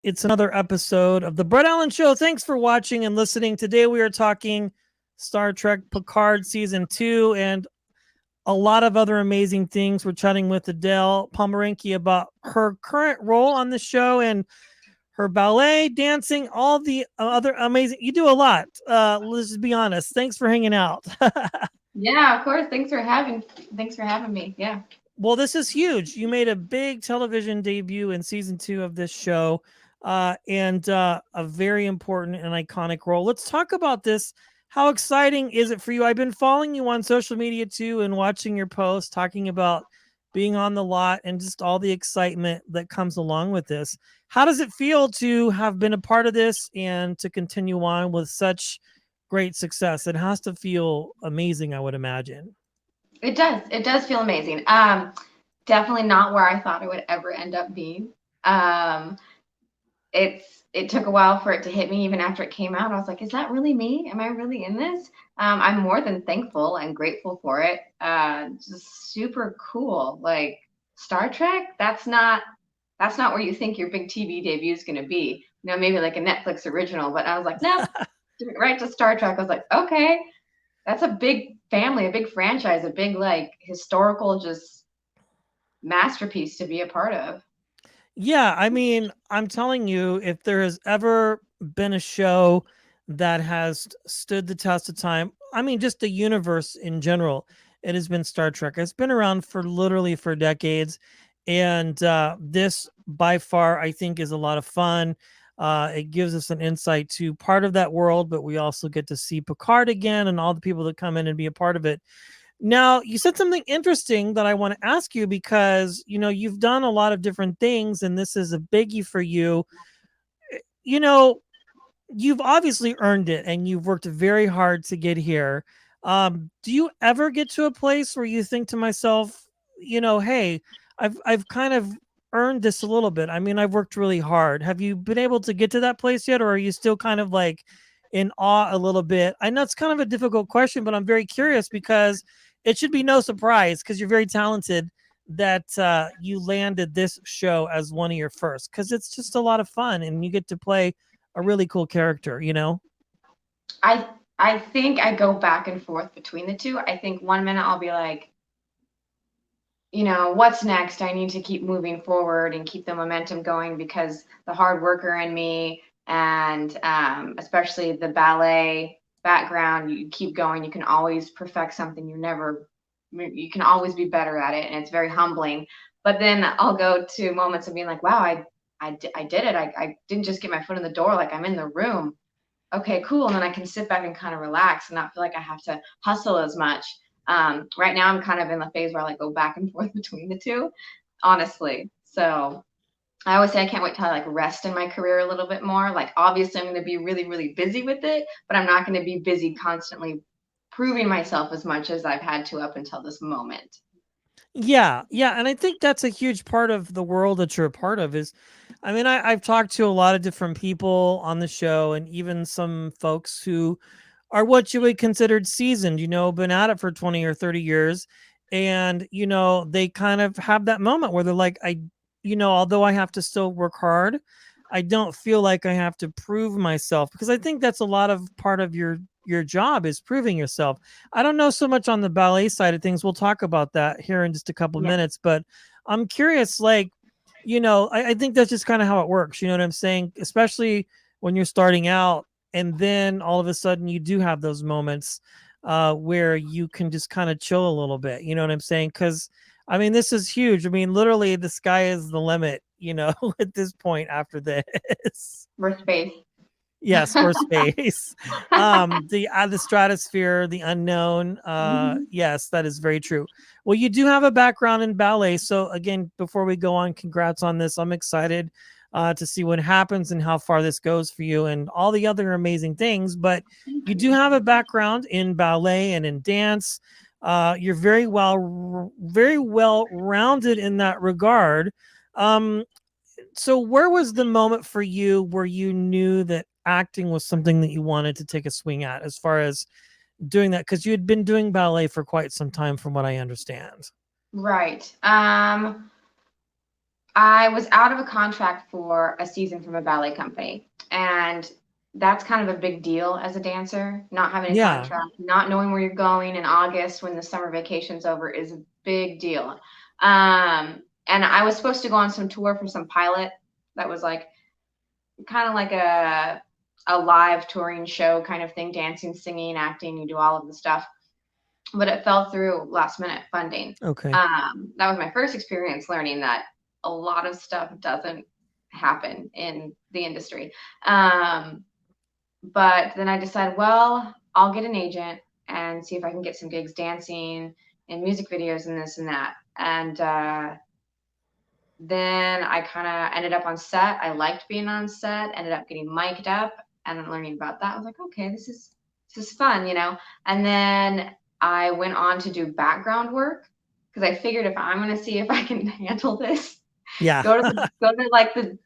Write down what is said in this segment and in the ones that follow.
It's another episode of the Brett Allen Show. Thanks for watching and listening. Today we are talking Star Trek Picard Season 2 and a lot of other amazing things. We're chatting with Adele Pomerenke about her current role on the show and her ballet, dancing, all the other amazing. You do a lot. Let's just be honest. Thanks for hanging out. Yeah, of course. Thanks for having me. Yeah. Well, this is huge. You made a big television debut in season 2 of this show, and a very important and iconic role. Let's talk about this. How exciting is it for you? I've been following you on social media too and watching your posts talking about being on the lot and just all the excitement that comes along with this. How does it feel to have been a part of this and to continue on with such great success? It has to feel amazing, I would imagine. It does. It does feel amazing. Definitely not where I thought it would ever end up being. Um, it took a while for it to hit me even after it came out. I was like, is that really me? Am I really in this? I'm more than thankful and grateful for it. Just super cool. Like Star Trek, that's not where you think your big TV debut is going to be. You know, maybe like a Netflix original, but I was like, nope, right to Star Trek. I was like, okay, that's a big family, a big franchise, a big like historical just masterpiece to be a part of. Yeah, I mean, I'm telling you, if there has ever been a show that has stood the test of time, I mean, just the universe in general, it has been Star Trek. It's been around for literally for decades, and this by far, I think, is a lot of fun. It gives us an insight to part of that world, but we also get to see Picard again and all the people that come in and be a part of it. Now, you said something interesting that I want to ask you because, you've done a lot of different things and this is a biggie for you. You know, you've obviously earned it and you've worked very hard to get here. Do you ever get to a place where you think to myself, hey, I've kind of earned this a little bit. I mean, I've worked really hard. Have you been able to get to that place yet, or are you still kind of like in awe a little bit? I know it's kind of a difficult question, but I'm very curious because it should be no surprise because you're very talented that you landed this show as one of your first because it's just a lot of fun and you get to play a really cool character. I I think I go back and forth between the two. I think one minute I'll be like, what's next? I need to keep moving forward and keep the momentum going because the hard worker in me and especially the ballet background, you keep going. You can always perfect something. You can always be better at it. And it's very humbling. But then I'll go to moments of being like, wow, I did it. I didn't just get my foot in the door. Like I'm in the room. Okay, cool. And then I can sit back and kind of relax and not feel like I have to hustle as much. Right now, I'm kind of in the phase where I like go back and forth between the two, honestly. So I always say I can't wait till I like rest in my career a little bit more. Like obviously, I'm going to be really, really busy with it, but I'm not going to be busy constantly proving myself as much as I've had to up until this moment. Yeah, yeah, and I think that's a huge part of the world that you're a part of is I mean, I've talked to a lot of different people on the show and even some folks who are what you would consider seasoned, been at it for 20 or 30 years. And, they kind of have that moment where they're like, although I have to still work hard, I don't feel like I have to prove myself because I think that's a lot of part of your job is proving yourself. I don't know so much on the ballet side of things. We'll talk about that here in just a couple Yeah. minutes, but I'm curious, like, I think that's just kind of how it works. You know what I'm saying? Especially when you're starting out and then all of a sudden you do have those moments where you can just kind of chill a little bit. You know what I'm saying? Because I mean, this is huge. I mean, literally, the sky is the limit. At this point after this. For space. Yes, or space. The stratosphere, the unknown. Mhm. Yes, that is very true. Well, you do have a background in ballet, so again, before we go on, congrats on this. I'm excited to see what happens and how far this goes for you and all the other amazing things. But Thank you do you. have a background in ballet and in dance. You're very well rounded in that regard. Um, so where was the moment for you where you knew that acting was something that you wanted to take a swing at as far as doing that? Because you had been doing ballet for quite some time from what I understand. Right. I was out of a contract for a season from a ballet company, and that's kind of a big deal as a dancer. Not having a Yeah. contract, not knowing where you're going in August when the summer vacation's over is a big deal. And I was supposed to go on some tour for some pilot that was like kind of like a live touring show kind of thing, dancing, singing, acting, you do all of the stuff. But it fell through last minute funding. Okay. That was my first experience learning that a lot of stuff doesn't happen in the industry. But then I decided, well, I'll get an agent and see if I can get some gigs dancing and music videos and this and that. And then I kind of ended up on set. I liked being on set, ended up getting mic'd up and learning about that. I was like, okay, this is fun, you know? And then I went on to do background work because I figured if I'm going to see if I can handle this, Yeah. go to like the,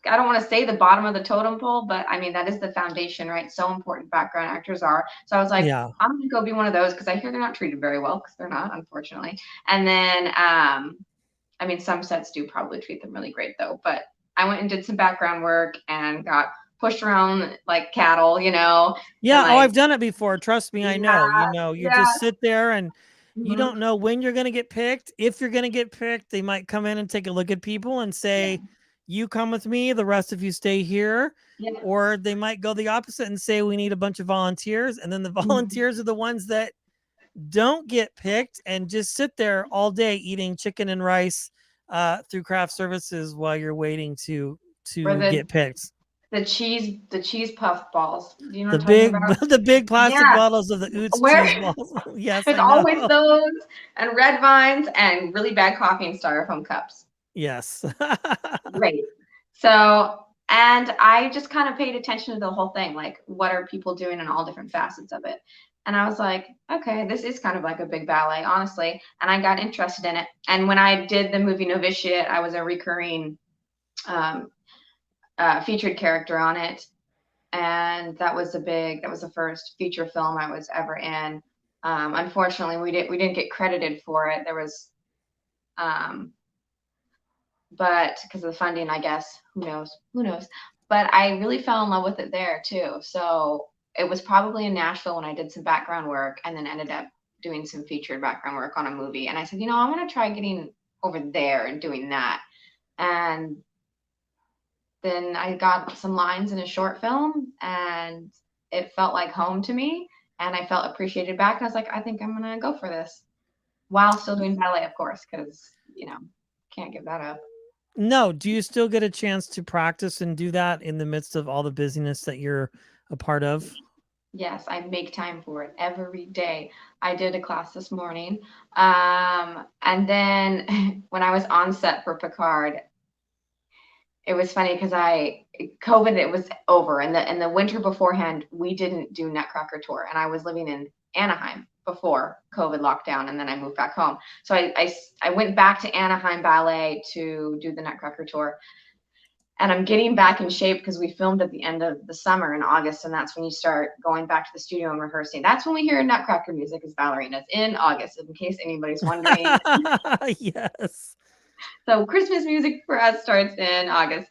I don't want to say the bottom of the totem pole, but I mean, that is the foundation, right? So important background actors are. So I was like, Yeah. I'm going to go be one of those because I hear they're not treated very well because they're not, unfortunately. And then, I mean, some sets do probably treat them really great though, but I went and did some background work and got pushed around like cattle, you know, and Yeah. Oh, like, I've done it before. Trust me, I know. yeah, You yeah. just sit there and you Hmm. don't know when you're going to get picked. If you're going to get picked, they might come in and take a look at people and Yeah. say, you come with me, the rest of you stay here. Yeah. Or they might go the opposite and say, we need a bunch of volunteers. And then the Mhm. volunteers are the ones that don't get picked and just sit there all day eating chicken and rice through craft services while you're waiting Or to get picked. the cheese puff balls. Do you know The what I'm talking big about? the big plastic Yeah. bottles of the Oots Where cheese balls. Yes, there's I know. always those and red vines and really bad coffee and styrofoam cups. Yes. Great. So, and I just kind of paid attention to the whole thing, like what are people doing in all different facets of it. And I was like, okay, this is kind of like a big ballet, honestly. And I got interested in it. And when I did the movie Novitiate, I was a recurring um, featured character on it. And that was that was the first feature film I was ever in. Unfortunately, we didn't get credited for it. There was um, but because of the funding, I guess, who knows. But I really fell in love with it there too. So it was probably in Nashville when I did some background work and then ended up doing some featured background work on a movie. And I said, I want to try getting over there and doing that. And then I got some lines in a short film and it felt like home to me and I felt appreciated back. And I was like, I think I'm going to go for this while still doing ballet, of course, because, can't give that up. No, do you still get a chance to practice and do that in the midst of all the busyness that you're a part of? Yes, I make time for it every day. I did a class this morning. And then when I was on set for Picard, it was funny because COVID, it was over. And the winter beforehand, we didn't do Nutcracker tour. And I was living in Anaheim before COVID lockdown. And then I moved back home. So I went back to Anaheim Ballet to do the Nutcracker tour. And I'm getting back in shape because we filmed at the end of the summer in August, and that's when you start going back to the studio and rehearsing. That's when we hear Nutcracker music as ballerinas in August, in case anybody's wondering. Yes. So Christmas music for us starts in August.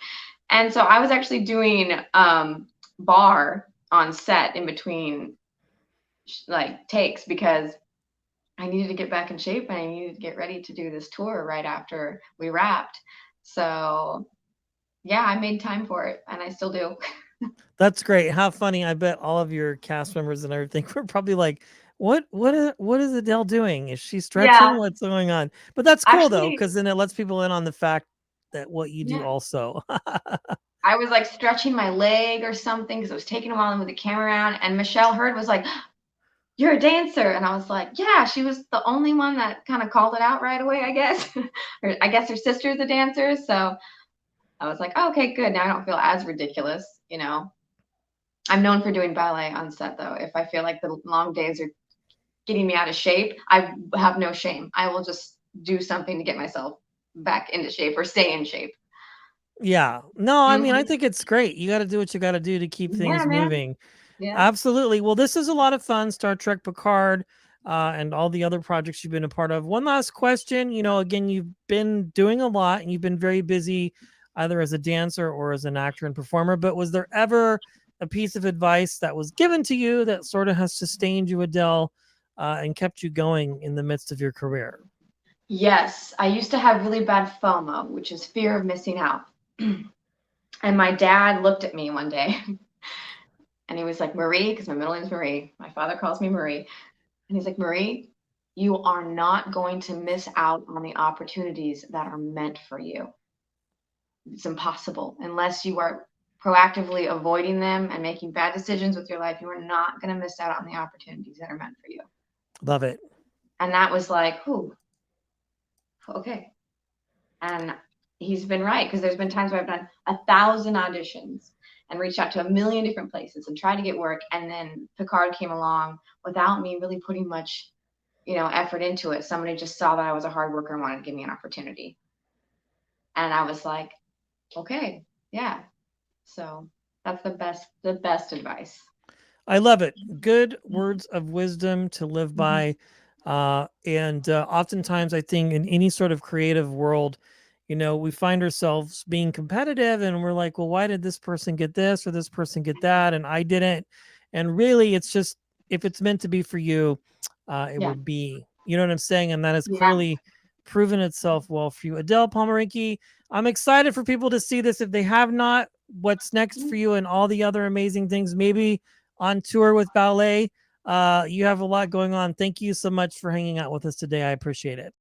And so I was actually doing bar on set in between like takes because I needed to get back in shape and I needed to get ready to do this tour right after we wrapped. So yeah, I made time for it and I still do. That's great. How funny. I bet all of your cast members and everything were probably like, what is Adele doing? Is she Yeah, stretching? What's going on? But that's cool though, actually, because then it lets people in on the fact that what you do yeah. also. I was like stretching my leg or something because I was taking a while to move the camera around. And Michelle Hurd was like, "You're a dancer." And I was like, "Yeah." She was the only one that kind of called it out right away, I guess. Or I guess her sister's a dancer. So I was like, oh, okay, good. Now I don't feel as ridiculous. I'm known for doing ballet on set, though. If I feel like the long days are getting me out of shape, I have no shame. I will just do something to get myself back into shape or stay in shape. Yeah. No, I mean, I Hmm. think it's great. You got to do what you got to do to keep Yeah, things man. moving. Yeah. Absolutely. Well, this is a lot of fun. Star Trek Picard. and all the other projects you've been a part of. One last question. Again, you've been doing a lot and you've been very busy either as a dancer or as an actor and performer, but was there ever a piece of advice that was given to you that sort of has sustained you, Adele, and kept you going in the midst of your career? Yes, I used to have really bad FOMO, which is fear of missing out. And my dad looked at me one day and he was like, Marie, because my middle name is Marie. My father calls me Marie. And he's like, Marie, you are not going to miss out on the opportunities that are meant for you. It's impossible unless you are proactively avoiding them and making bad decisions with your life. You are not going to miss out on the opportunities that are meant for you. Love it. And that was like, whew, okay. And he's been right, because there's been times where I've done 1,000 auditions and reached out to a million different places and tried to get work. And then Picard came along without me really putting much, effort into it. Somebody just saw that I was a hard worker and wanted to give me an opportunity. And I was like, okay, yeah. So that's the best advice. I love it. Good words of wisdom to live Mhm. by. And oftentimes, I think in any sort of creative world, we find ourselves being competitive and we're like, well, why did this person get this or this person get that? And I didn't. And really, it's just if it's meant to be for you, it Yeah. will be. You know what I'm saying? And that has Yeah. clearly proven itself well for you. Adele Pomerenke, I'm excited for people to see this if they have not. What's next for you and all the other amazing things, maybe on tour with ballet. You have a lot going on. Thank you so much for hanging out with us today. I appreciate it.